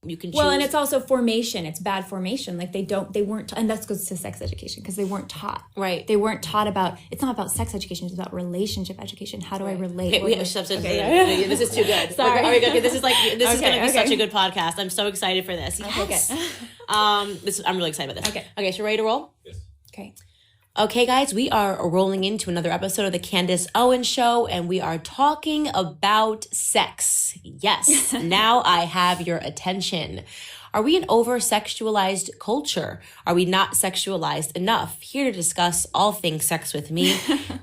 You can choose. Well, and it's also formation. It's bad formation. Like they weren't, and that goes to sex education because they weren't taught. Right. They weren't taught about, it's not about sex education, it's about relationship education. How do I relate? Okay, this is too good. Sorry. Are we good? This is is going to be such a good podcast. I'm so excited for this. Yes. Okay. I'm really excited about this. Okay, so ready to roll? Yes. Okay. Okay, guys, we are rolling into another episode of the Candace Owens Show, and we are talking about sex. Yes, now I have your attention. Are we an over-sexualized culture? Are we not sexualized enough? Here to discuss all things sex with me,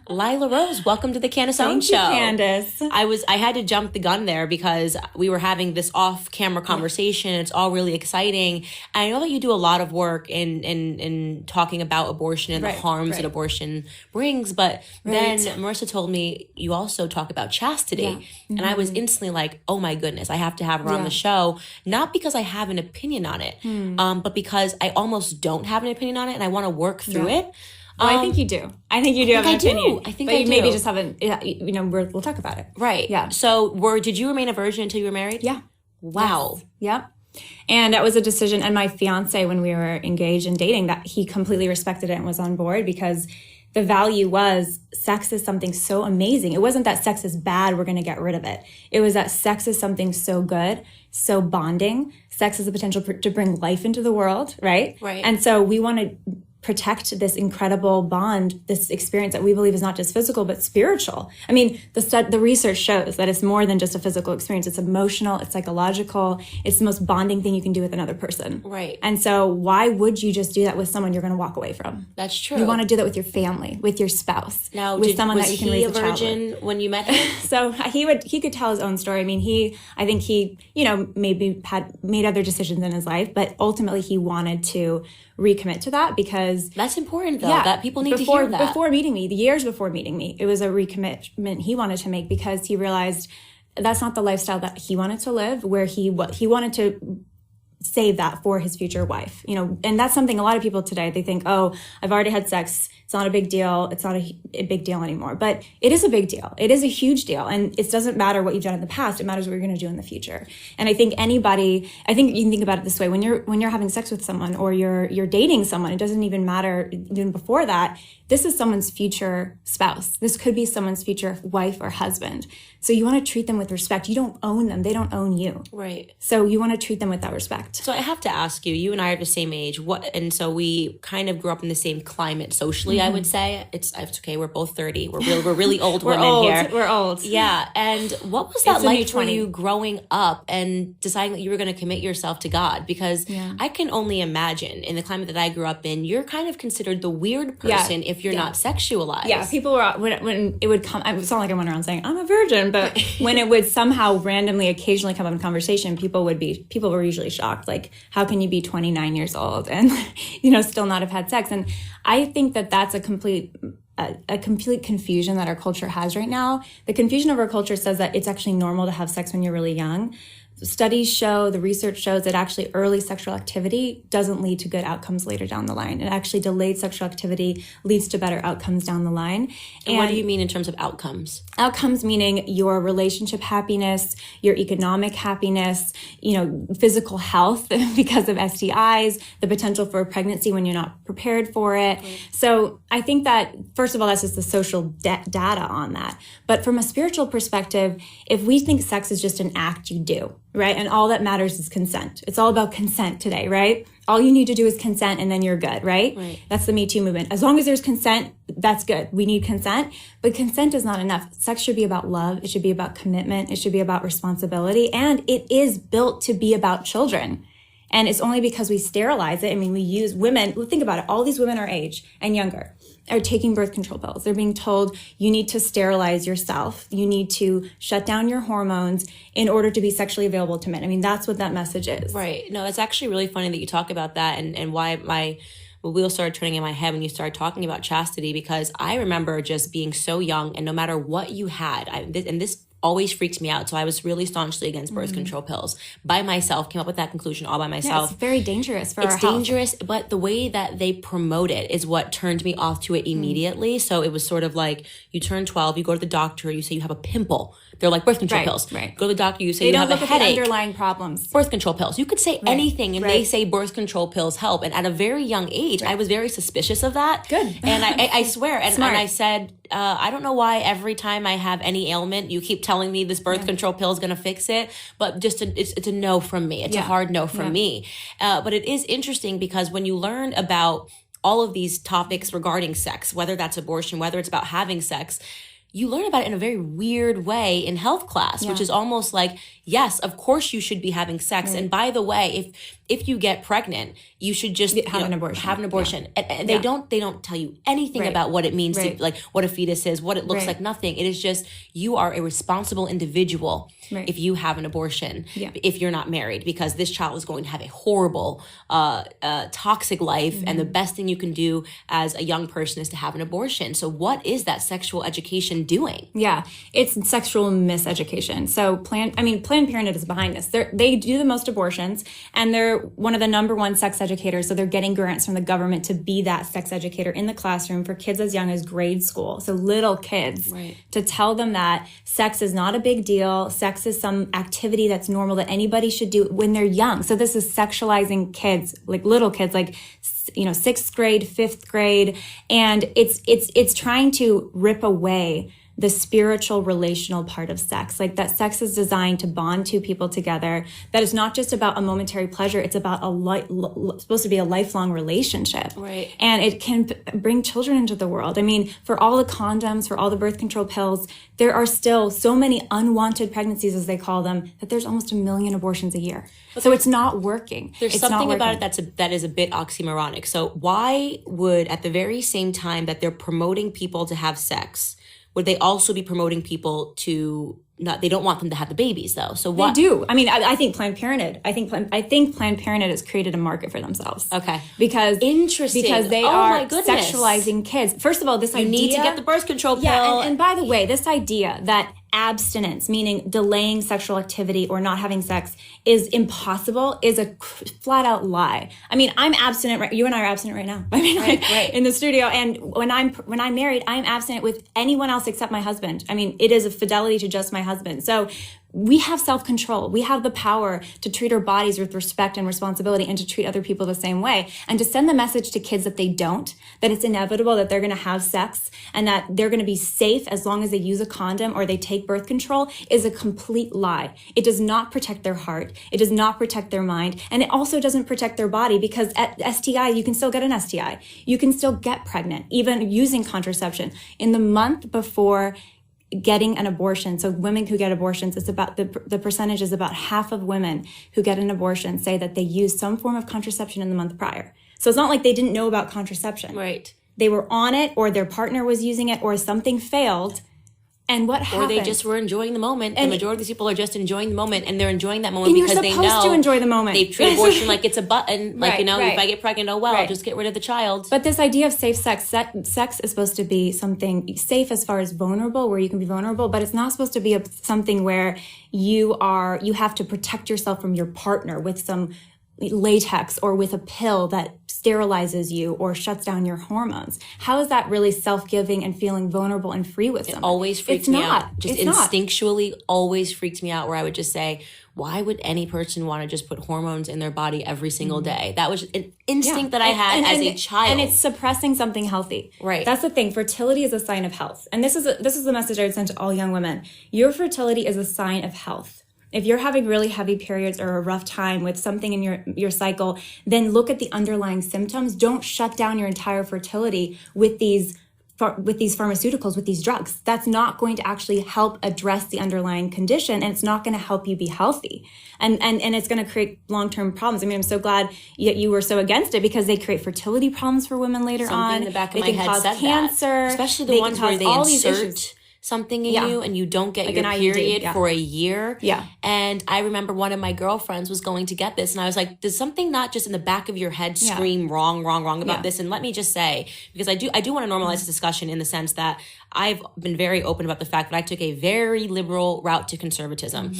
Lila Rose. Welcome to the Candace Owens Show. Thank you, Candace. I had to jump the gun there because we were having this off-camera conversation. It's all really exciting. And I know that you do a lot of work in talking about abortion and the harms that abortion brings. But then Marissa told me you also talk about chastity. Yeah. Mm-hmm. And I was instantly like, oh my goodness, I have to have her on the show. Not because I have an opinion on it, but because I almost don't have an opinion on it and I want to work through it. Well, I think you do. I think you do have an opinion. I think but I you do. maybe just haven't, we'll talk about it. Right. Yeah. So did you remain a virgin until you were married? Yeah. Wow. Yes. Yep. And that was a decision. And my fiance, when we were engaged and dating, that he completely respected it and was on board because the value was sex is something so amazing. It wasn't that sex is bad, we're going to get rid of it. It was that sex is something so good, so bonding. Sex has the potential to bring life into the world, right? Right. And so we want to protect this incredible bond, this experience that we believe is not just physical, but spiritual. I mean, the research shows that it's more than just a physical experience. It's emotional, it's psychological, it's the most bonding thing you can do with another person. Right. And so why would you just do that with someone you're going to walk away from? That's true. You want to do that with your family, with your spouse, now, with someone that you can raise a child with. Was he a virgin when you met him? So he could tell his own story. I mean, I think he, maybe had made other decisions in his life, but ultimately he wanted to recommit to that because that's important though, that people need to hear that. Before meeting me, the years before meeting me, it was a recommitment he wanted to make because he realized that's not the lifestyle that he wanted to live, where he wanted to save that for his future wife, and that's something a lot of people today, they think, oh, I've already had sex. It's not a big deal. It's not a big deal anymore. But it is a big deal. It is a huge deal. And it doesn't matter what you've done in the past. It matters what you're going to do in the future. And I think you can think about it this way. When you're having sex with someone or you're dating someone, it doesn't even matter even before that. This is someone's future spouse. This could be someone's future wife or husband. So you want to treat them with respect. You don't own them. They don't own you. Right. So you want to treat them with that respect. So I have to ask you and I are the same age. And so we kind of grew up in the same climate socially, I would say. It's okay. We're both 30. We're really old women here. We're old. Yeah. And what was that like for you growing up and deciding that you were going to commit yourself to God? Because I can only imagine in the climate that I grew up in, you're kind of considered the weird person if you're not sexualized. Yeah. People were, when it would come, it's not like I went around saying, I'm a virgin, but when it would somehow randomly occasionally come up in conversation, people were usually shocked. Like, how can you be 29 years old and, still not have had sex? And I think that that's a complete confusion that our culture has right now. The confusion of our culture says that it's actually normal to have sex when you're really young. Studies show, the research shows that actually early sexual activity doesn't lead to good outcomes later down the line. It actually delayed sexual activity leads to better outcomes down the line. And what do you mean in terms of outcomes? Outcomes meaning your relationship happiness, your economic happiness, physical health because of STIs, the potential for a pregnancy when you're not prepared for it. Right. So I think that, first of all, that's just the social data on that. But from a spiritual perspective, if we think sex is just an act you do, right? And all that matters is consent. It's all about consent today, right? All you need to do is consent and then you're good, right? That's the Me Too movement. As long as there's consent, that's good. We need consent, but consent is not enough. Sex should be about love. It should be about commitment. It should be about responsibility. And it is built to be about children. And it's only because we sterilize it. I mean, we use women, think about it. All these women our age and younger are taking birth control pills. They're being told you need to sterilize yourself. You need to shut down your hormones in order to be sexually available to men. I mean, that's what that message is. Right. No, it's actually really funny that you talk about that and why my wheels started turning in my head when you started talking about chastity, because I remember just being so young and no matter what you had, and this always freaks me out. So I was really staunchly against birth control pills by myself, came up with that conclusion all by myself. Yeah, it's very dangerous for our health. It's dangerous, but the way that they promote it is what turned me off to it immediately. So it was sort of like you turn 12, you go to the doctor, you say you have a pimple They're like birth control Right, pills. right. Go to the doctor, you say They you don't have a look at the headache. underlying problems. Birth control pills. You could say anything, and right. they say birth control pills help. And at a very young age, I was very suspicious of that. Good. And I swear, and Smart. I said, I don't know why every time I have any ailment, you keep telling me this birth control pill is going to fix it. But just it's a no from me. It's a hard no from me. But it is interesting because when you learn about all of these topics regarding sex, whether that's abortion, whether it's about having sex, you learn about it in a very weird way in health class, which is almost like, yes, of course you should be having sex. Right. And by the way, if you get pregnant, you should just have an abortion. Have an abortion. Yeah. And they don't tell you anything about what it means to, like, what a fetus is, what it looks like, nothing. It is just, you are a responsible individual if you have an abortion, if you're not married, because this child is going to have a horrible, toxic life. And the best thing you can do as a young person is to have an abortion. So what is that sexual education doing? Yeah, it's sexual miseducation. So Planned Parenthood is behind this. They do the most abortions, and they're one of the number one sex educators. So they're getting grants from the government to be that sex educator in the classroom for kids as young as grade school. So little kids, to tell them that sex is not a big deal. Sex is some activity that's normal that anybody should do when they're young. So this is sexualizing kids, like little kids, like, 6th grade, 5th grade. And it's trying to rip away the spiritual relational part of sex. Like, that sex is designed to bond two people together. That is not just about a momentary pleasure. It's about supposed to be a lifelong relationship. Right. And it can bring children into the world. I mean, for all the condoms, for all the birth control pills, there are still so many unwanted pregnancies, as they call them, that there's almost 1 million abortions a year. So it's not working. There's something about it that is a bit oxymoronic. So why would, at the very same time that they're promoting people to have sex, would they also be promoting people to not? They don't want them to have the babies, though. So what? They do. I mean, I think Planned Parenthood. I think Planned Parenthood has created a market for themselves. Okay. Because interesting. Because they are sexualizing kids. First of all, this idea, you need to get the birth control pill. Yeah, and by the way, this idea that abstinence, meaning delaying sexual activity or not having sex, is impossible, is a flat out lie. I mean, I'm abstinent. Right, you and I are abstinent right now. I mean, in the studio. And when I'm married, I'm abstinent with anyone else except my husband. I mean, it is a fidelity to just my husband. So we have self-control. We have the power to treat our bodies with respect and responsibility, and to treat other people the same way. And to send the message to kids that they don't, that it's inevitable that they're going to have sex and that they're going to be safe as long as they use a condom or they take birth control, is a complete lie. It does not protect their heart. It does not protect their mind. And it also doesn't protect their body, because at STI, you can still get an STI. You can still get pregnant, even using contraception. In the month before getting an abortion, so women who get abortions, it's about the percentage is about half of women who get an abortion say that they used some form of contraception in the month prior. So it's not like they didn't know about contraception. Right. They were on it, or their partner was using it, or something failed. And what happened? Or they just were enjoying the moment. And the majority of these people are just enjoying the moment, and they're enjoying that moment because they know you're supposed to enjoy the moment. They treat abortion like it's a button. Like, right. If I get pregnant, I'll just get rid of the child. But this idea of safe sex is supposed to be something safe as far as vulnerable, where you can be vulnerable, but it's not supposed to be something where you have to protect yourself from your partner with some latex or with a pill that sterilizes you or shuts down your hormones. How is that really self-giving and feeling vulnerable and free with someone? It always freaks me out. Just instinctually always freaked me out, where I would just say, why would any person want to just put hormones in their body every single day? That was an instinct that I had as a child. And it's suppressing something healthy. Right. That's the thing. Fertility is a sign of health. And this is the message I would send to all young women. Your fertility is a sign of health. If you're having really heavy periods or a rough time with something in your cycle, then look at the underlying symptoms. Don't shut down your entire fertility with these pharmaceuticals, with these drugs. That's not going to actually help address the underlying condition, and it's not going to help you be healthy. And it's going to create long-term problems. I mean, I'm so glad you were so against it, because they create fertility problems for women later on. Something in the back of my head said cancer, that. Especially the ones where they insert something in you and you don't get your period for a year. Yeah. And I remember one of my girlfriends was going to get this, and I was like, does something not just in the back of your head scream wrong about this? And let me just say, because I do want to normalize this discussion in the sense that I've been very open about the fact that I took a very liberal route to conservatism.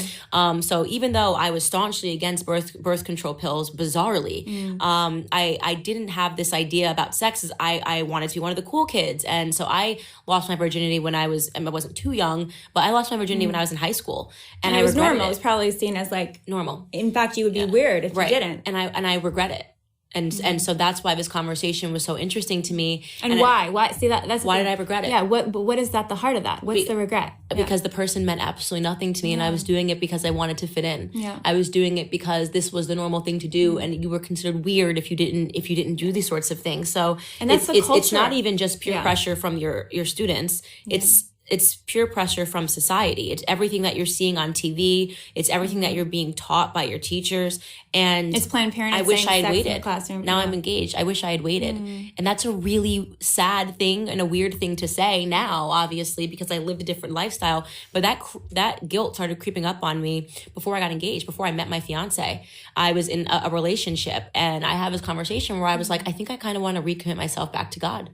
So even though I was staunchly against birth control pills, bizarrely, I didn't have this idea about sex as I wanted to be one of the cool kids. And so I lost my virginity when I wasn't too young, but I lost my virginity when I was in high school. And it I was regretted normal. It was probably seen as like normal. In fact, you would be weird if you didn't. And I regret it. And so that's why this conversation was so interesting to me. And why? Why? See, that's why did I regret it? Yeah. What is that? The heart of that? What's the regret? Because the person meant absolutely nothing to me, and I was doing it because I wanted to fit in. Yeah. I was doing it because this was the normal thing to do, and you were considered weird if you didn't do these sorts of things. So and that's the culture. It's not even just peer pressure from your students. It's pure pressure from society. It's everything that you're seeing on TV. It's everything that you're being taught by your teachers. And it's Planned Parenthood. I wish I had waited. In the classroom. Now I'm engaged. I wish I had waited. And that's a really sad thing and a weird thing to say now, obviously, because I lived a different lifestyle. But that guilt started creeping up on me before I got engaged, before I met my fiance. I was in a relationship, and I had this conversation where I was like, I think I kind of want to recommit myself back to God.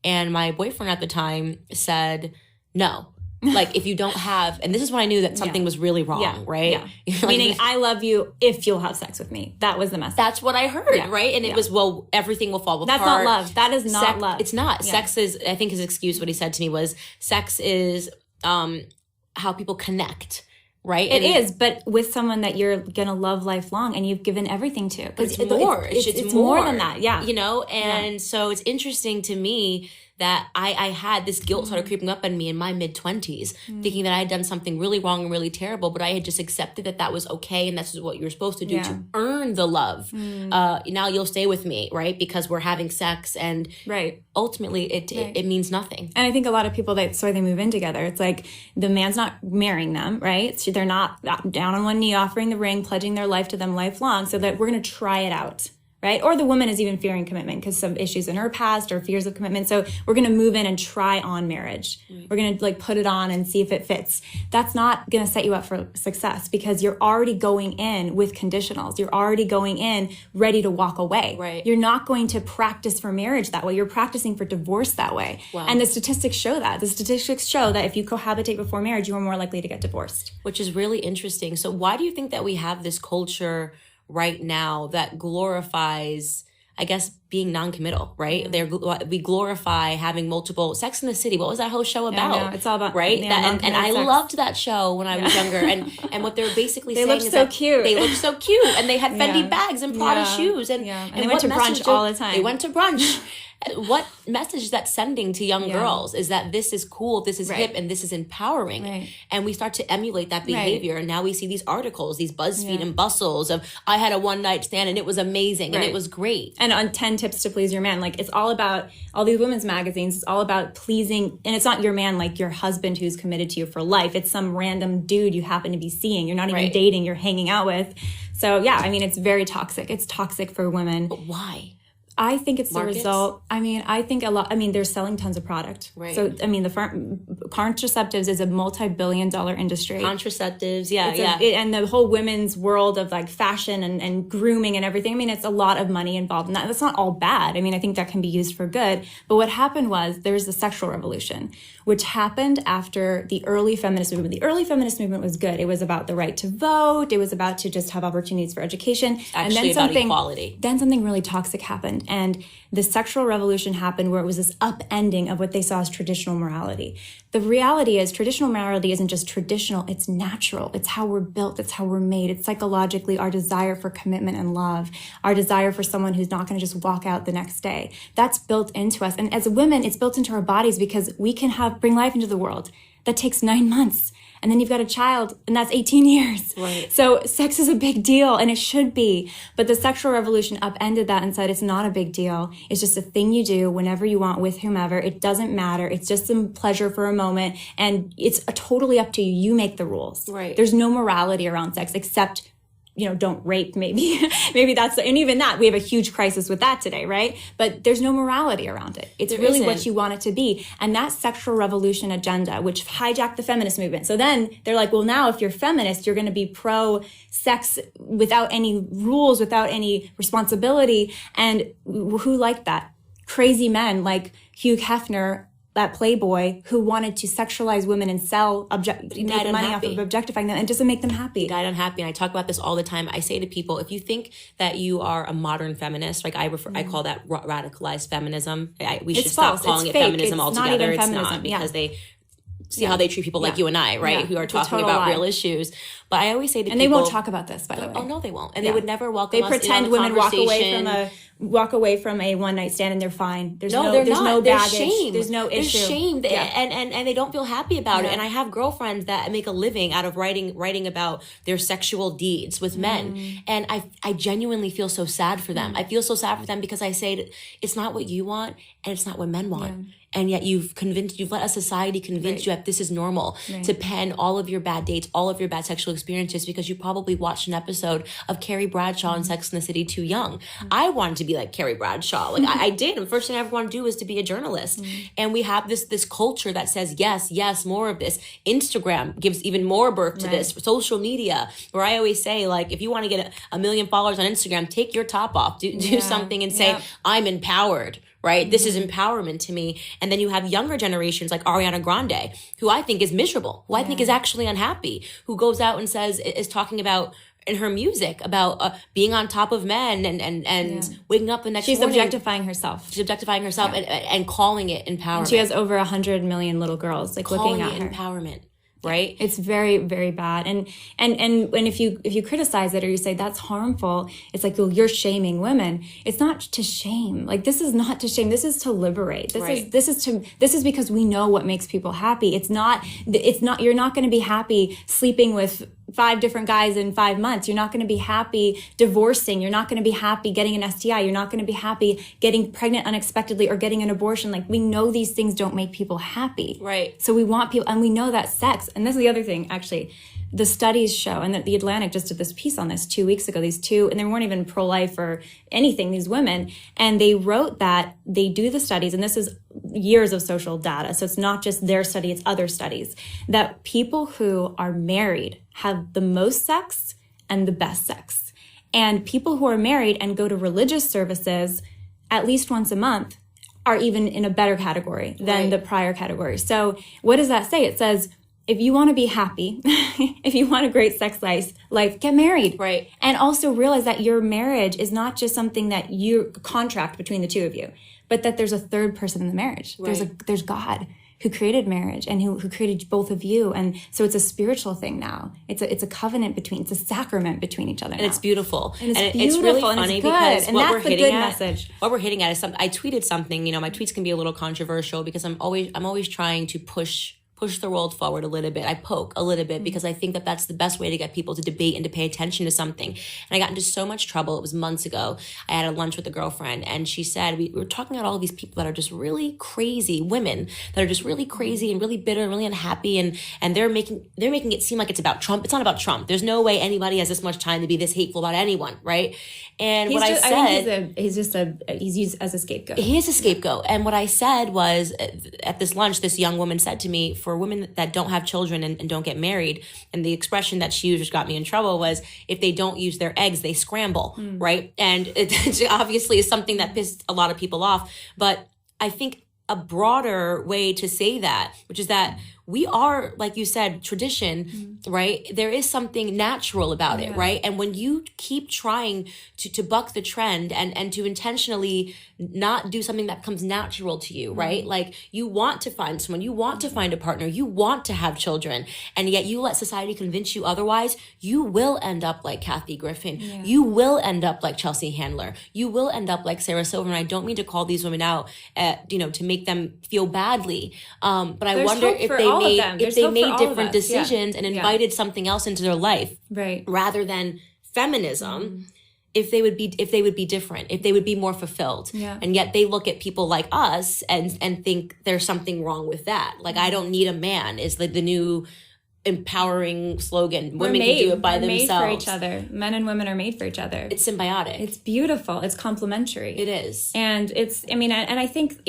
And my boyfriend at the time said, no. Like, if you don't have, and this is when I knew that something was really wrong, right? Yeah. Like, meaning, I love you if you'll have sex with me. That was the message. That's what I heard, right? And it was, well, everything will fall apart. That's not love. That is not love. It's not. Yeah. Sex is, I think his excuse, what he said to me was, sex is how people connect. Right? It is, but with someone that you're going to love lifelong and you've given everything to. It's more. It's more than that, yeah. You know? And so it's interesting to me that I had this guilt started creeping up on me in my mid-20s, thinking that I had done something really wrong and really terrible, but I had just accepted that was okay and that's what you're supposed to do to earn the love. Now you'll stay with me, right? Because we're having sex, and ultimately it means nothing. And I think a lot of people, they move in together. It's like the man's not marrying them, right? So they're not down on one knee offering the ring, pledging their life to them lifelong, so that we're going to try it out. Right? Or the woman is even fearing commitment because some issues in her past or fears of commitment. So we're going to move in and try on marriage. We're going to put it on and see if it fits. That's not going to set you up for success because you're already going in with conditionals. You're already going in ready to walk away. Right. You're not going to practice for marriage that way. You're practicing for divorce that way. Wow. And the statistics show that. The statistics show that if you cohabitate before marriage, you are more likely to get divorced. Which is really interesting. So why do you think that we have this culture right now that glorifies, I guess, being non-committal, right? We glorify having multiple Sex in the City. What was that whole show about? No, it's all about right. And I loved that show when I was younger. And what they're basically saying is that they looked so cute, and they had Fendi bags and Prada shoes, and they went to brunch all the time. They went to brunch. What message is that sending to young girls is that this is cool, this is hip, and this is empowering. And we start to emulate that behavior. And now we see these articles, these BuzzFeed and Bustles of, I had a one-night stand and it was amazing and it was great. And on 10 tips to please your man. Like, it's all about, all these women's magazines, it's all about pleasing. And it's not your man, like your husband who's committed to you for life. It's some random dude you happen to be seeing. You're not even dating, you're hanging out with. So yeah, I mean, it's very toxic. It's toxic for women. But why? I think it's the result. I mean, I think they're selling tons of product. Right. So, I mean, contraceptives is a multi-billion-dollar industry. Contraceptives, and the whole women's world of like fashion and grooming and everything. I mean, it's a lot of money involved in that. That's not all bad. I mean, I think that can be used for good. But what happened was there was the sexual revolution, which happened after the early feminist movement. The early feminist movement was good. It was about the right to vote. It was about to just have opportunities for education. Actually, and then about equality. Then something really toxic happened. And the sexual revolution happened where it was this upending of what they saw as traditional morality. The reality is traditional morality isn't just traditional, it's natural. It's how we're built, it's how we're made. It's psychologically our desire for commitment and love, our desire for someone who's not going to just walk out the next day. That's built into us. And as women, it's built into our bodies because we can bring life into the world. That takes 9 months. And then you've got a child, and that's 18 years. Right. So sex is a big deal, and it should be. But the sexual revolution upended that and said it's not a big deal. It's just a thing you do whenever you want with whomever. It doesn't matter. It's just some pleasure for a moment, and it's totally up to you. You make the rules. Right. There's no morality around sex except, don't rape, maybe. Maybe that's, and even that, we have a huge crisis with that today, right? But there's no morality around it. It's really what you want it to be. And that sexual revolution agenda, which hijacked the feminist movement. So then they're like, well, now if you're feminist, you're going to be pro-sex without any rules, without any responsibility. And who liked that? Crazy men like Hugh Hefner that playboy who wanted to sexualize women and make money off of objectifying them, and doesn't make them happy. He died unhappy. And I talk about this all the time. I say to people, if you think that you are a modern feminist, like I call that radicalized feminism. We should stop calling it feminism altogether. It's not, because they see how they treat people like you and I, right? Who are talking about real issues. But I always say to people... And they won't talk about this, by the way. Oh, no, they won't. And they would never welcome us in on the pretend women walk away from a one-night stand and they're fine. There's no baggage. They're shamed. There's no issue. They're shamed. And they don't feel happy about it. And I have girlfriends that make a living out of writing about their sexual deeds with men. And I genuinely feel so sad for them. I feel so sad for them because I say it's not what you want and it's not what men want. And yet you've let a society convince you that this is normal to pen all of your bad dates, all of your bad sexual experiences, because you probably watched an episode of Carrie Bradshaw in Sex and the City too young. I wanted to be like Carrie Bradshaw. Like I did. And the first thing I ever wanted to do was to be a journalist. And we have this culture that says, yes, more of this. Instagram gives even more birth to this. Social media, where I always say, like, if you want to get a million followers on Instagram, take your top off, do something and say, I'm empowered. Right? This is empowerment to me. And then you have younger generations like Ariana Grande, who I think is miserable, who I think is actually unhappy, who goes out and is talking about in her music about being on top of men and waking up the next morning. She's objectifying herself. And calling it empowerment. And she has over 100 million little girls looking at her. Empowerment. Right? It's very, very bad. And if you criticize it or you say that's harmful, it's like, well, you're shaming women. It's not to shame. Like, this is not to shame. This is to liberate. This is because we know what makes people happy. It's not, you're not going to be happy sleeping with 5 different guys in 5 months. You're not going to be happy divorcing. You're not going to be happy getting an STI. You're not going to be happy getting pregnant unexpectedly or getting an abortion. Like, we know these things don't make people happy. Right. So we want people, and we know that sex, and this is the other thing, actually, the studies show, and the Atlantic just did this piece on this 2 weeks ago, these two, and they weren't even pro-life or anything, these women, and they wrote that they do the studies, and this is years of social data, so it's not just their study, it's other studies, that people who are married have the most sex and the best sex. And people who are married and go to religious services at least once a month are even in a better category than the prior category. So what does that say? It says, if you want to be happy, if you want a great sex life, get married. Right. And also realize that your marriage is not just something that you contract between the two of you, but that there's a third person in the marriage. Right. There's God who created marriage and who created both of you. And so it's a spiritual thing now. It's a covenant it's a sacrament between each other. And it's beautiful. And it's really funny because what we're hitting at is something. I tweeted something, my tweets can be a little controversial because I'm always trying to push the world forward a little bit. I poke a little bit because I think that that's the best way to get people to debate and to pay attention to something. And I got into so much trouble. It was months ago. I had a lunch with a girlfriend and she said, we were talking about all these people that are just really crazy, women that are just really crazy and really bitter and really unhappy. And they're making it seem like it's about Trump. It's not about Trump. There's no way anybody has this much time to be this hateful about anyone. Right. And he's used as a scapegoat. He is a scapegoat. And what I said was at this lunch, this young woman said to me, for women that don't have children and don't get married, and the expression that she used which got me in trouble was, if they don't use their eggs, they scramble, right? And it obviously is something that pissed a lot of people off. But I think a broader way to say that, which is that we are, like you said, tradition, right? There is something natural about it, right? And when you keep trying to buck the trend and to intentionally not do something that comes natural to you, right? Like, you want to find someone, you want to find a partner, you want to have children, and yet you let society convince you otherwise, you will end up like Kathy Griffin. You will end up like Chelsea Handler. You will end up like Sarah Silverman. I don't mean to call these women out, to make them feel badly. But I wonder if they made different decisions and invited something else into their life, right? Rather than feminism. If they would be different, if they would be more fulfilled. And yet they look at people like us and think there's something wrong with that. Like, I don't need a man is the new empowering slogan. Women can do it by themselves. We're made for each other. Men and women are made for each other. It's symbiotic. It's beautiful. It's complementary. It is. And and I think,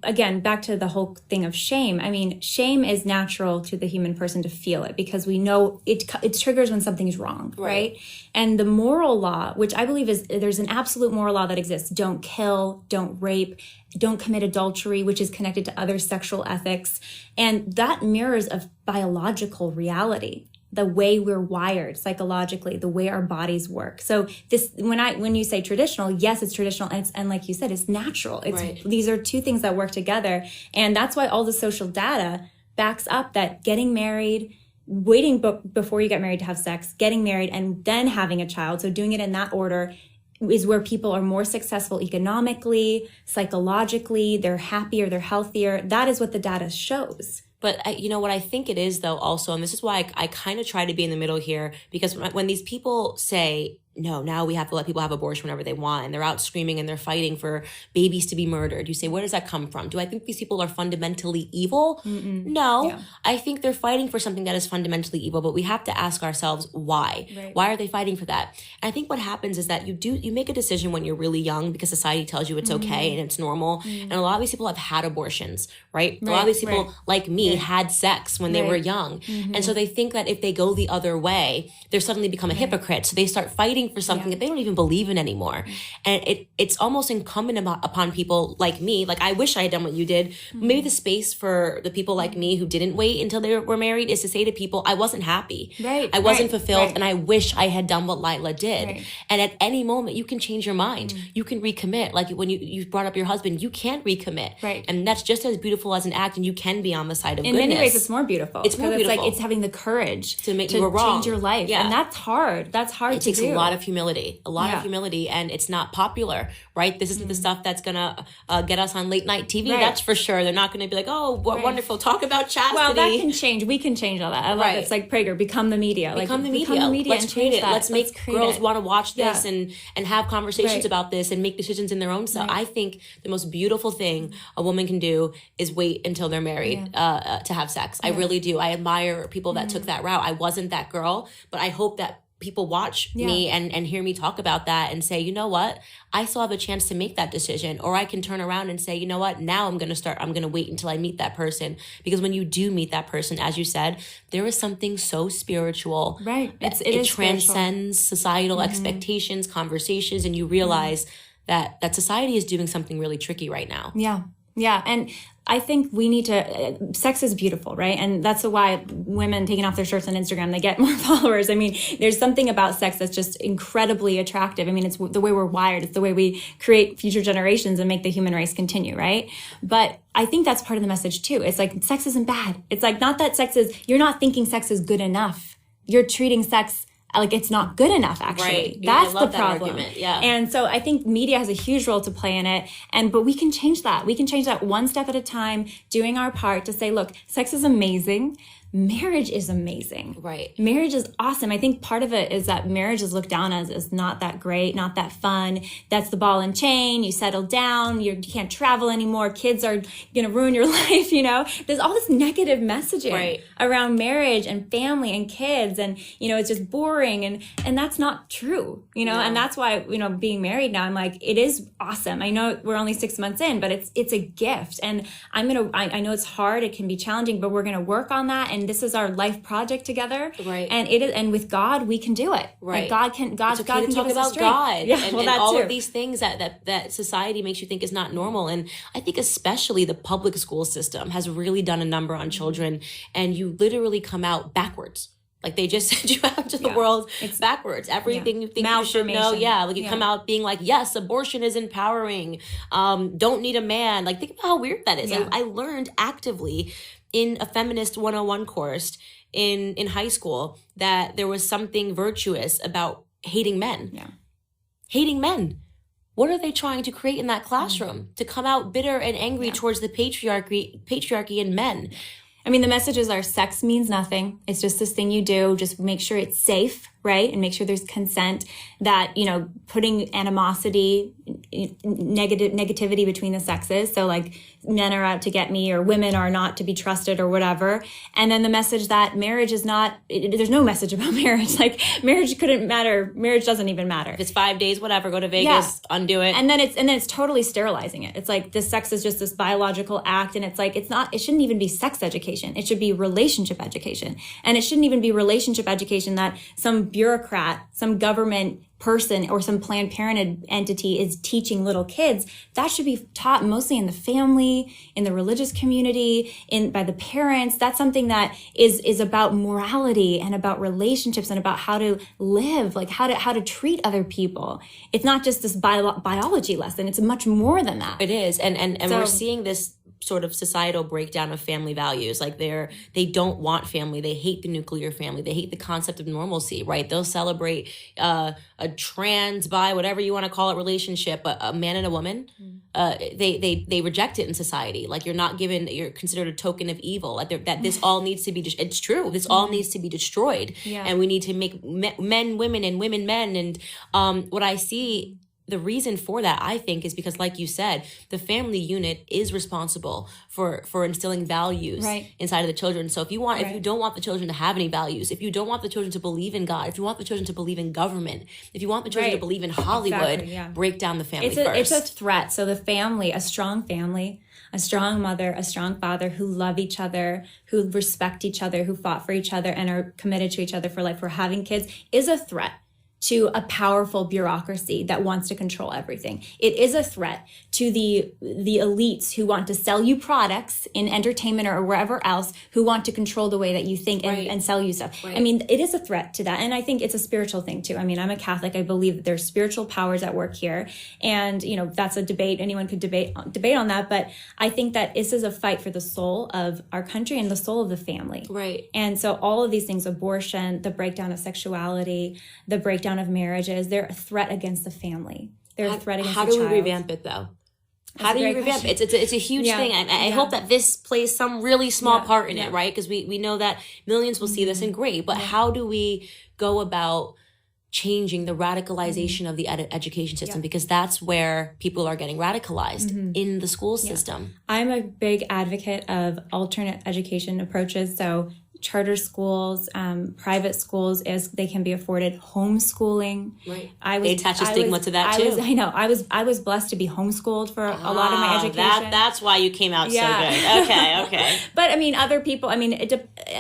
again, back to the whole thing of shame. I mean, shame is natural to the human person to feel it because we know it triggers when something's wrong, right? And the moral law, which I believe there's an absolute moral law that exists. Don't kill, don't rape, don't commit adultery, which is connected to other sexual ethics. And that mirrors a biological reality, the way we're wired psychologically, the way our bodies work. So this, when you say traditional, yes, it's traditional. And like you said, it's natural. These are two things that work together. And that's why all the social data backs up that getting married, waiting before you get married to have sex, getting married, and then having a child. So doing it in that order is where people are more successful economically, psychologically, they're happier, they're healthier. That is what the data shows. But you know what I think it is, though, also, and this is why I kind of try to be in the middle here, because when these people say, no, now we have to let people have abortion whenever they want, and they're out screaming and they're fighting for babies to be murdered, you say, where does that come from? Do I think these people are fundamentally evil? No. Yeah. I think they're fighting for something that is fundamentally evil, but we have to ask ourselves why. Right. Why are they fighting for that? And I think what happens is that you make a decision when you're really young because society tells you it's okay and it's normal. And a lot of these people have had abortions, right? A lot of these people, like me, had sex when they were young. And so they think that if they go the other way, they're suddenly become a hypocrite. So they start fighting for something that they don't even believe in anymore. And it's almost incumbent upon people like me, like I wish I had done what you did. Maybe the space for the people like me who didn't wait until they were married is to say to people, I wasn't happy. I wasn't fulfilled and I wish I had done what Lila did. And at any moment you can change your mind. You can recommit. Like when you brought up your husband, you can recommit. And that's just as beautiful as an act, and you can be on the side of goodness. In many ways it's more beautiful. It's more beautiful. It's like it's having the courage to make you wrong. Change your life. Yeah. And that's hard. That's hard to do. It takes a lot of humility. A lot of humility, and it's not popular, right? This isn't the stuff that's gonna get us on late night TV. That's for sure. They're not gonna be like, oh, what wonderful, talk about chastity. Well, that can change. We can change all that. I love it. It's like Prager, become the media. Become the media. Let's create it. Let's make girls want to watch this and have conversations about this and make decisions in their own self. I think the most beautiful thing a woman can do is wait until they're married to have sex. I really do. I admire people that took that route. I wasn't that girl, but I hope that people watch me and hear me talk about that and say, you know what, I still have a chance to make that decision. Or I can turn around and say, you know what, now I'm going to wait until I meet that person. Because when you do meet that person, as you said, there is something so spiritual. It transcends societal expectations, conversations, and you realize that society is doing something really tricky right now. Yeah. And I think we need to, sex is beautiful, right? And that's why women taking off their shirts on Instagram, they get more followers. I mean, there's something about sex that's just incredibly attractive. I mean, it's the way we're wired. It's the way we create future generations and make the human race continue, right? But I think that's part of the message too. It's like, sex isn't bad. It's like, not that you're not thinking sex is good enough. You're treating sex like it's not good enough, actually. That's the problem. And so I think media has a huge role to play in it. But we can change that. We can change that one step at a time, doing our part to say, look, sex is amazing. Marriage is amazing. Marriage is awesome. I think part of it is that marriage is looked down as not that great, not that fun. That's the ball and chain. You settle down. You can't travel anymore. Kids are going to ruin your life, you know? There's all this negative messaging around marriage and family and kids. And, you know, it's just boring. And that's not true, you know? And that's why, you know, being married now, I'm like, it is awesome. I know we're only 6 months in, but it's a gift. And I know it's hard. It can be challenging, but we're going to work on that. And this is our life project together, and it is, and with God we can do it. Like God can give us the strength. God, and all of these things that society makes you think is not normal. And I think especially the public school system has really done a number on children, and you literally come out backwards. Like they just send you out into the world backwards. Everything you think you should know. Like you come out being like, yes, abortion is empowering. Don't need a man. Like think about how weird that is. I learned actively in a feminist 101 course in high school that there was something virtuous about hating men. Hating men. What are they trying to create in that classroom? To come out bitter and angry towards the patriarchy and men. I mean, the messages are sex means nothing. It's just this thing you do. Just make sure it's safe, right? And make sure there's consent. That, you know, putting animosity negativity between the sexes. So like men are out to get me, or women are not to be trusted, or whatever. And then the message that marriage is not, there's no message about marriage. Like marriage couldn't matter. Marriage doesn't even matter. If it's 5 days, whatever, go to Vegas, undo it. And then it's totally sterilizing it. It's like this sex is just this biological act, and it's like, it shouldn't even be sex education. It should be relationship education. And it shouldn't even be relationship education that some bureaucrat, some government person, or some Planned Parenthood entity is teaching little kids. That should be taught mostly in the family, in the religious community, by the parents. That's something that is about morality and about relationships and about how to live, like how to treat other people. It's not just this biology lesson. It's much more than that. It is. And so, we're seeing this sort of societal breakdown of family values. Like they don't want family. They hate the nuclear family. They hate the concept of normalcy, right? They'll celebrate a trans, bi, whatever you want to call it, relationship, a man and a woman. They reject it in society. Like you're considered a token of evil. Like that this all needs to be, it's true. This all needs to be destroyed. Yeah. And we need to make men women and women men. And what I see, the reason for that, I think, is because, like you said, the family unit is responsible for instilling values inside of the children. So if you don't want the children to have any values, if you don't want the children to believe in God, if you want the children to believe in government, if you want the children to believe in Hollywood, break down the family first. It's a threat. So the family, a strong mother, a strong father who love each other, who respect each other, who fought for each other and are committed to each other for life, for having kids, is a threat to a powerful bureaucracy that wants to control everything. It is a threat to the elites who want to sell you products in entertainment or wherever else, who want to control the way that you think and sell you stuff. Right. I mean, it is a threat to that. And I think it's a spiritual thing too. I mean, I'm a Catholic. I believe that there's spiritual powers at work here. And, that's a debate. Anyone could debate on that. But I think that this is a fight for the soul of our country and the soul of the family. Right. And so all of these things, abortion, the breakdown of sexuality, the breakdown of marriages, they're a threat against the family. They're a threat against the child. How do we revamp it, though? How do you revamp it? It's a huge thing. And I hope that this plays some really small part in it, right? Because we know that millions will see this and great. But how do we go about changing the radicalization of the education system? Because that's where people are getting radicalized in the school system. I'm a big advocate of alternate education approaches. So charter schools, private schools, as they can be afforded, homeschooling. Right. They attach a stigma to that too. I was blessed to be homeschooled for a lot of my education. That's why you came out so good. Okay. But I mean, other people,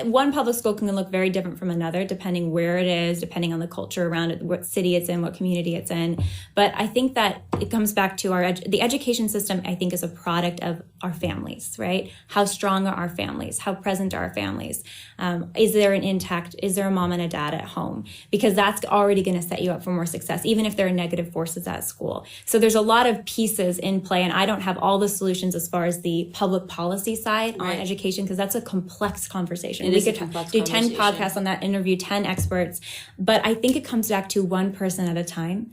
one public school can look very different from another, depending where it is, depending on the culture around it, what city it's in, what community it's in. But I think that it comes back to the education system, I think, is a product of our families, right? How strong are our families? How present are our families? Is there a mom and a dad at home? Because that's already going to set you up for more success, even if there are negative forces at school. So there's a lot of pieces in play, and I don't have all the solutions as far as the public policy side on education, because that's a complex conversation. We could do 10 podcasts on that, interview 10 experts, but I think it comes back to one person at a time.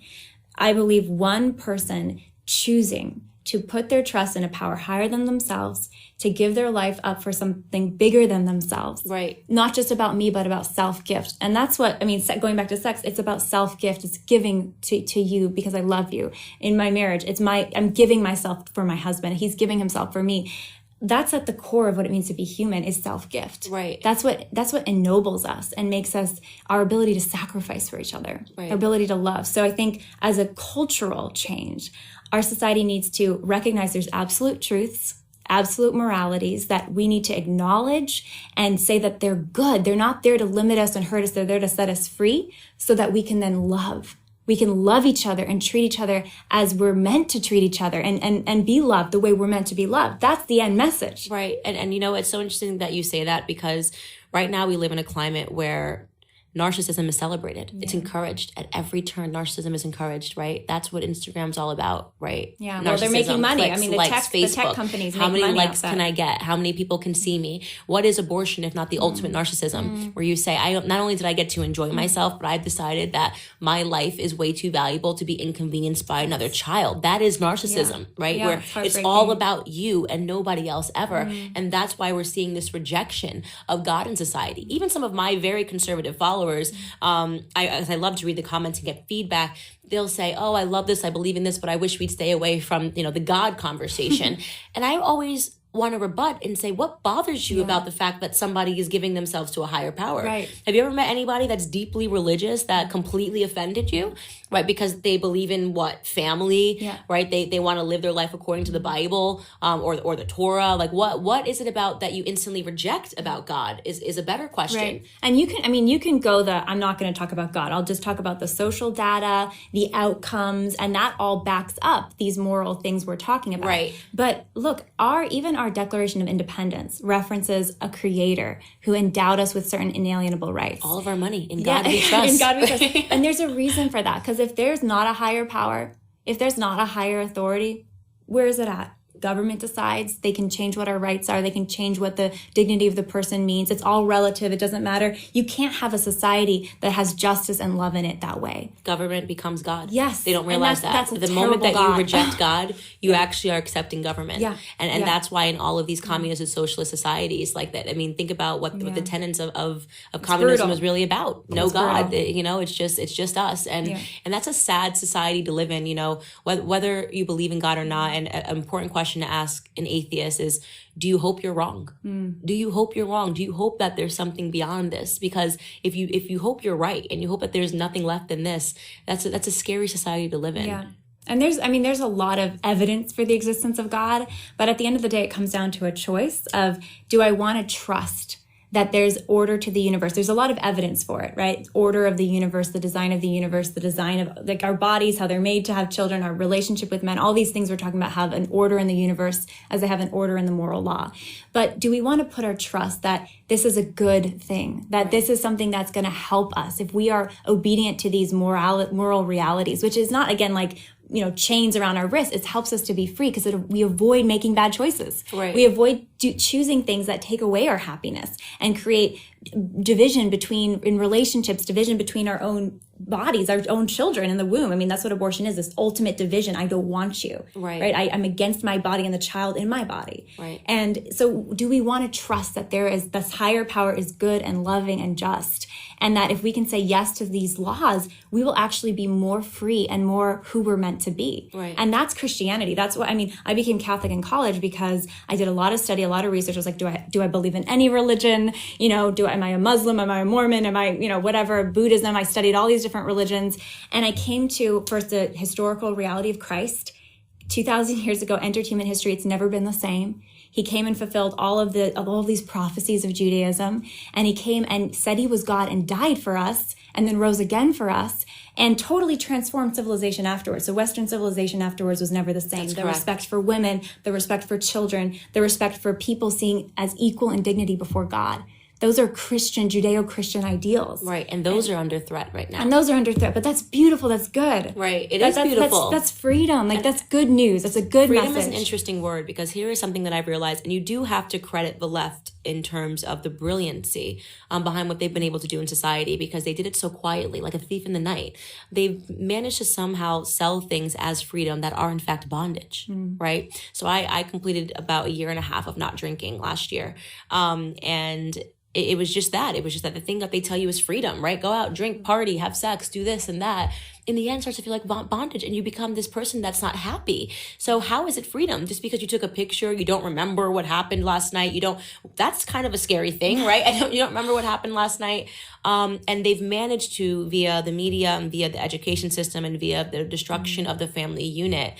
I believe one person choosing to put their trust in a power higher than themselves, to give their life up for something bigger than themselves. Right. Not just about me, but about self-gift. And that's what, going back to sex, it's about self-gift. It's giving to you because I love you. In my marriage, I'm giving myself for my husband. He's giving himself for me. That's at the core of what it means to be human, is self-gift. Right. That's what ennobles us and makes us our ability to sacrifice for each other, our ability to love. So I think as a cultural change, our society needs to recognize there's absolute truths, absolute moralities that we need to acknowledge and say that they're good. They're not there to limit us and hurt us. They're there to set us free so that we can then love. We can love each other and treat each other as we're meant to treat each other and be loved the way we're meant to be loved. That's the end message. Right. And it's so interesting that you say that, because right now we live in a climate where narcissism is celebrated. Yeah. It's encouraged at every turn. Narcissism is encouraged, right? That's what Instagram's all about, right? Yeah. Well, they're making money. Clicks, the tech companies make money. How many likes can I get? How many people can see me? What is abortion if not the ultimate narcissism? Where you say, not only did I get to enjoy myself, but I've decided that my life is way too valuable to be inconvenienced by another child. That is narcissism, right? Yeah, where it's all about you and nobody else ever. And that's why we're seeing this rejection of God in society. Even some of my very conservative followers followers, I love to read the comments and get feedback. They'll say, oh, I love this, I believe in this, but I wish we'd stay away from, the God conversation. And I always want to rebut and say, what bothers you about the fact that somebody is giving themselves to a higher power? Right. Have you ever met anybody that's deeply religious that completely offended you? Right, because they believe in what? Family, right? They want to live their life according to the Bible, or the Torah. Like, what is it about that you instantly reject about God is a better question. Right. And you can go I'm not going to talk about God. I'll just talk about the social data, the outcomes, and that all backs up these moral things we're talking about. Right. But look, even our Declaration of Independence references a creator who endowed us with certain inalienable rights. All of our money. In God we trust. In God we trust. And there's a reason for that. Because if there's not a higher power, if there's not a higher authority, where is it at? Government decides. They can change what our rights are. They can change what the dignity of the person means. It's all relative. It doesn't matter. You can't have a society that has justice and love in it that way. Government becomes God. Yes. They don't realize that's the moment that you reject God, you actually are accepting government. Yeah. And that's why in all of these communist and socialist societies like that, I mean, think about what the tenets of communism is really about. No God. It's just us. And that's a sad society to live in, whether you believe in God or not. And an important question to ask an atheist is, do you hope you're wrong? Do you hope you're wrong? Do you hope that there's something beyond this? Because if you hope you're right and you hope that there's nothing left than this, that's a scary society to live in. Yeah. And there's a lot of evidence for the existence of God, but at the end of the day, it comes down to a choice of, do I want to trust that there's order to the universe? There's a lot of evidence for it, right? Order of the universe, the design of the universe, the design of like our bodies, how they're made to have children, our relationship with men, all these things we're talking about have an order in the universe as they have an order in the moral law. But do we want to put our trust that this is a good thing, that this is something that's going to help us if we are obedient to these moral realities, which is not, again, like, chains around our wrists. It helps us to be free because we avoid making bad choices. Right. We avoid choosing things that take away our happiness and create division in relationships, division between our own bodies, our own children in the womb. I mean, that's what abortion is, this ultimate division. I don't want you. Right. I'm against my body and the child in my body. Right. And so do we want to trust that this higher power is good and loving and just? And that if we can say yes to these laws, we will actually be more free and more who we're meant to be. Right. And that's Christianity. That's what, I became Catholic in college because I did a lot of study, a lot of research. I was like, do I believe in any religion? Am I a Muslim? Am I a Mormon? Am I, whatever, Buddhism? I studied all these different religions. And I came to first the historical reality of Christ. 2,000 years ago, entered human history. It's never been the same. He came and fulfilled all of these prophecies of Judaism. And he came and said he was God and died for us and then rose again for us and totally transformed civilization afterwards. So Western civilization afterwards was never the same. That's the correct. Respect for women, the respect for children, the respect for people seen as equal in dignity before God. Those are Christian, Judeo-Christian ideals. Right, and those are under threat right now. And those are under threat, but that's beautiful, that's good. Right, it is beautiful. That's freedom, that's good news, that's a good message. Freedom is an interesting word because here is something that I've realized, and you do have to credit the left in terms of the brilliancy behind what they've been able to do in society because they did it so quietly, like a thief in the night. They've managed to somehow sell things as freedom that are in fact bondage, right? So I completed about a year and a half of not drinking last year, and it was just that. It was just that the thing that they tell you is freedom, right? Go out, drink, party, have sex, do this and that. In the end, starts to feel like bondage, and you become this person that's not happy. So how is it freedom? Just because you took a picture, you don't remember what happened last night. That's kind of a scary thing, right? You don't remember what happened last night. And they've managed to, via the media and via the education system and via the destruction of the family unit,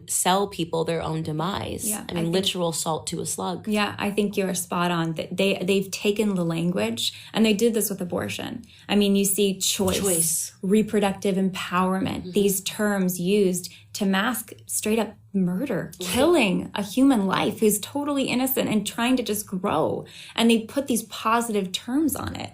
sell people their own demise. Yeah, I mean, literal salt to a slug. Yeah, I think you're spot on. They've taken the language, and they did this with abortion. I mean, you see choice. Reproductive empowerment, these terms used to mask straight up murder, killing a human life who's totally innocent and trying to just grow. And they put these positive terms on it.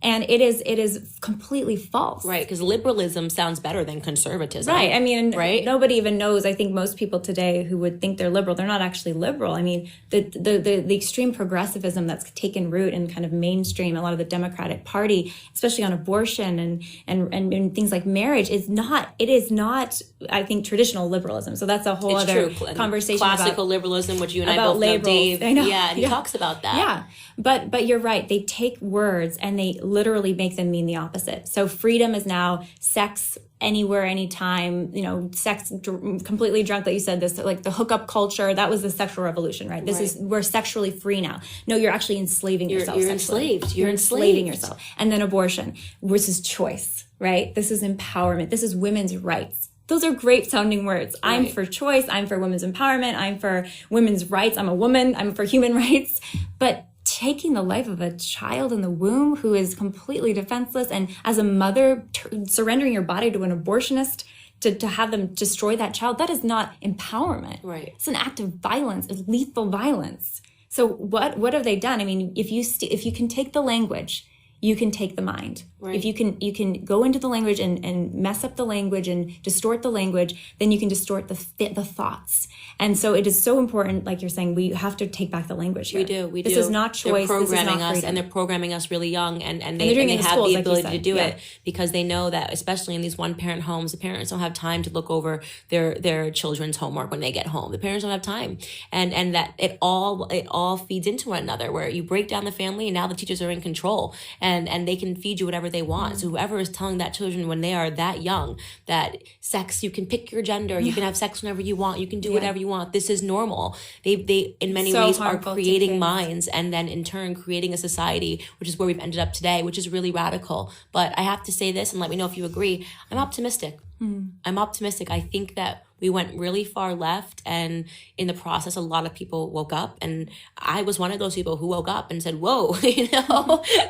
And it is completely false. Right, because liberalism sounds better than conservatism. Right, I mean, right? Nobody even knows. I think most people today who would think they're liberal, they're not actually liberal. I mean, the extreme progressivism that's taken root in kind of mainstream, a lot of the Democratic Party, especially on abortion and things like marriage, it is not, I think, traditional liberalism. So that's a whole other conversation. Classical liberalism, which you and I both labels. know, Dave. I know. Yeah, and he talks about that. Yeah, but you're right. They take words and they literally make them mean the opposite. So freedom is now sex anywhere, anytime, sex completely drunk, that you said this, like the hookup culture, that was the sexual revolution, right? We're sexually free now. No, you're actually enslaving yourself. You're enslaved. You're enslaving yourself. And then abortion, which is choice, right? This is empowerment. This is women's rights. Those are great sounding words. Right. I'm for choice. I'm for women's empowerment. I'm for women's rights. I'm a woman. I'm for human rights. But taking the life of a child in the womb who is completely defenseless, and as a mother, surrendering your body to an abortionist to have them destroy that child, that is not empowerment. Right. It's an act of violence, it's lethal violence. So what have they done? I mean, if you can take the language, you can take the mind. Right. If you can go into the language and mess up the language and distort the language, then you can distort the thoughts. And so it is so important, like you're saying, we have to take back the language here. We do. This is not choice. They're programming this is not us, and they're programming us really young, and they have schools, the ability like to do it because they know that, especially in these one-parent homes, the parents don't have time to look over their children's homework when they get home. The parents don't have time, and that it all feeds into one another, where you break down the family, and now the teachers are in control, and they can feed you whatever they want. So whoever is telling that children when they are that young that sex, you can pick your gender, you can have sex whenever you want, you can do whatever you want, this is normal. They in many ways are creating minds, and then in turn creating a society, which is where we've ended up today, which is really radical. But I have to say this, and let me know if you agree, I'm optimistic. I'm optimistic. I think that we went really far left, and in the process, a lot of people woke up, and I was one of those people who woke up and said, whoa,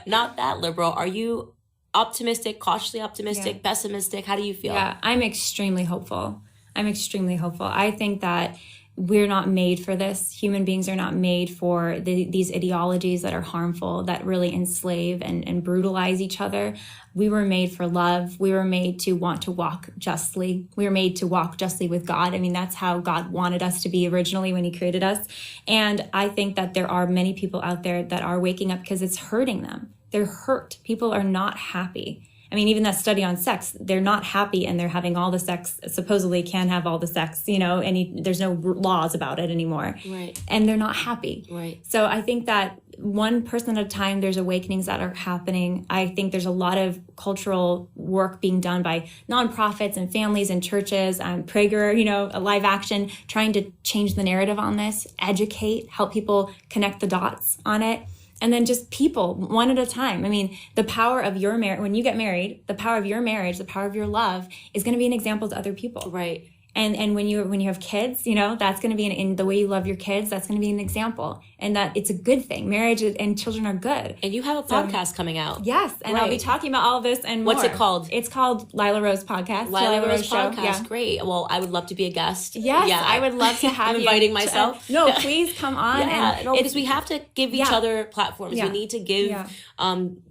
not that liberal. Are you optimistic, cautiously optimistic, pessimistic? How do you feel? Yeah, I'm extremely hopeful. I think that we're not made for this. Human beings are not made for these ideologies that are harmful, that really enslave and brutalize each other. We were made for love. We were made to want to walk justly. We were made to walk justly with God. I mean, that's how God wanted us to be originally when he created us. And I think that there are many people out there that are waking up because it's hurting them. They're hurt. People are not happy. I mean, even that study on sex, they're not happy, and they're having all the sex, supposedly can have all the sex, there's no laws about it anymore. Right. And they're not happy. Right. So I think that one person at a time, there's awakenings that are happening. I think there's a lot of cultural work being done by nonprofits and families and churches, PragerU, a live action, trying to change the narrative on this, educate, help people connect the dots on it. And then just people, one at a time. I mean, the power of your marriage, when you get married, the power of your marriage, the power of your love is going to be an example to other people. Right. And when you have kids, that's going to be in the way you love your kids, that's going to be an example. And that it's a good thing. Marriage and children are good. And you have a podcast coming out. Yes. And I'll be talking about all of this and more. What's it called? It's called Lila Rose Podcast. Lila Rose Podcast. Show. Yeah. Great. Well, I would love to be a guest. Yes. Yeah, I would love to have I'm inviting myself. No, please come on. Because we have to give each other platforms. Yeah. We need to give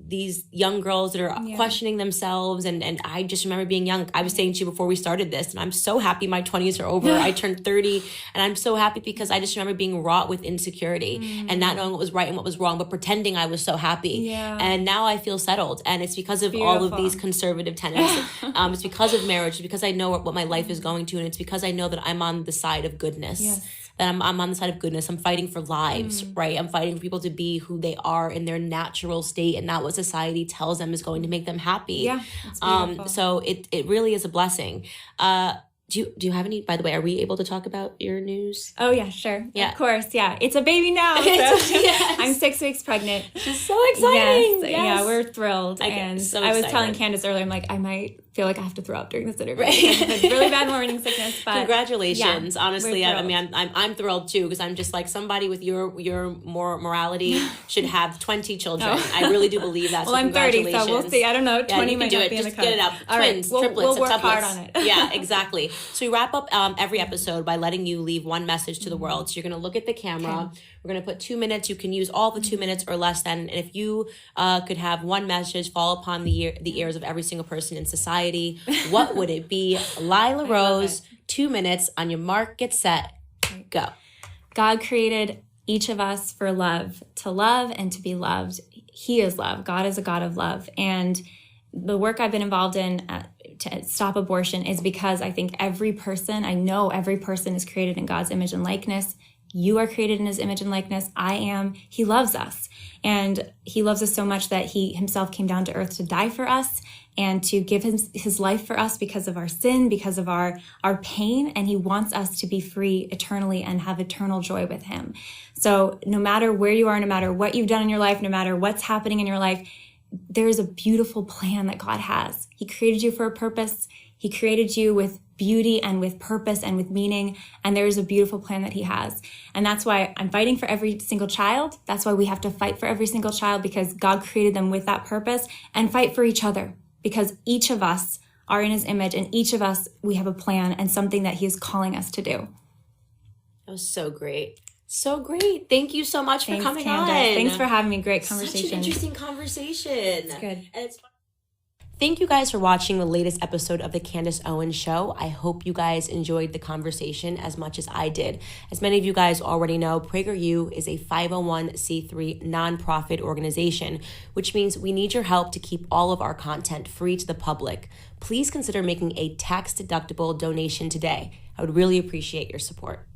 these young girls that are questioning themselves. And I just remember being young. I was saying to you before we started this, and I'm so happy my 20s are over. I turned 30, and I'm so happy because I just remember being wrought with insecurity and not knowing what was right and what was wrong, but pretending I was so happy. Yeah. And now I feel settled. And it's because of all of these conservative tenets. It's because of marriage. It's because I know what my life is going to. And it's because I know that I'm on the side of goodness. Yes. That I'm on the side of goodness. I'm fighting for lives, right? I'm fighting for people to be who they are in their natural state and not what society tells them is going to make them happy. Yeah, it's beautiful. So it really is a blessing. Do you have any, by the way, are we able to talk about your news? Oh, yeah, sure. Yeah. Of course, yeah. It's a baby now. So Yes. I'm 6 weeks pregnant. It's so exciting. Yes. Yeah, we're thrilled. I was telling Candace earlier, I'm like, I might feel like I have to throw up during this interview. Right. It's really bad morning sickness. But congratulations. Yeah, honestly, I mean, I'm thrilled too, because I'm just like, somebody with your morality should have 20 children. Oh. I really do believe that. Well, I'm 30, so we'll see. I don't know. 20 might not be in the Just get it up. Twins, right. triplets, we'll work tuplets. hard on it. Yeah, exactly. So we wrap up every episode by letting you leave one message to the world. So you're going to look at the camera. Okay. We're going to put 2 minutes. You can use all the 2 minutes or less than. And if you could have one message fall upon the ears of every single person in society, what would it be? Lila Rose, 2 minutes. On your mark, get set, go. God created each of us for love, to love and to be loved. He is love. God is a God of love. And the work I've been involved in to stop abortion is because I think I know every person is created in God's image and likeness. You are created in his image and likeness. I am. He loves us. And he loves us so much that he himself came down to earth to die for us and to give his life for us because of our sin, because of our pain. And he wants us to be free eternally and have eternal joy with him. So no matter where you are, no matter what you've done in your life, no matter what's happening in your life, there is a beautiful plan that God has. He created you for a purpose. He created you with beauty and with purpose and with meaning. And there is a beautiful plan that he has. And that's why I'm fighting for every single child. That's why we have to fight for every single child, because God created them with that purpose, and fight for each other, because each of us are in his image, and each of us, we have a plan and something that he is calling us to do. That was so great. So great. Thank you so much for coming Candace. on. Thanks for having me. Great conversation. Such an interesting conversation. It's good. And it's fun. Thank you guys for watching the latest episode of the Candace Owens Show. I hope you guys enjoyed the conversation as much as I did. As many of you guys already know, PragerU is a 501c3 nonprofit organization, which means we need your help to keep all of our content free to the public. Please consider making a tax-deductible donation today. I would really appreciate your support.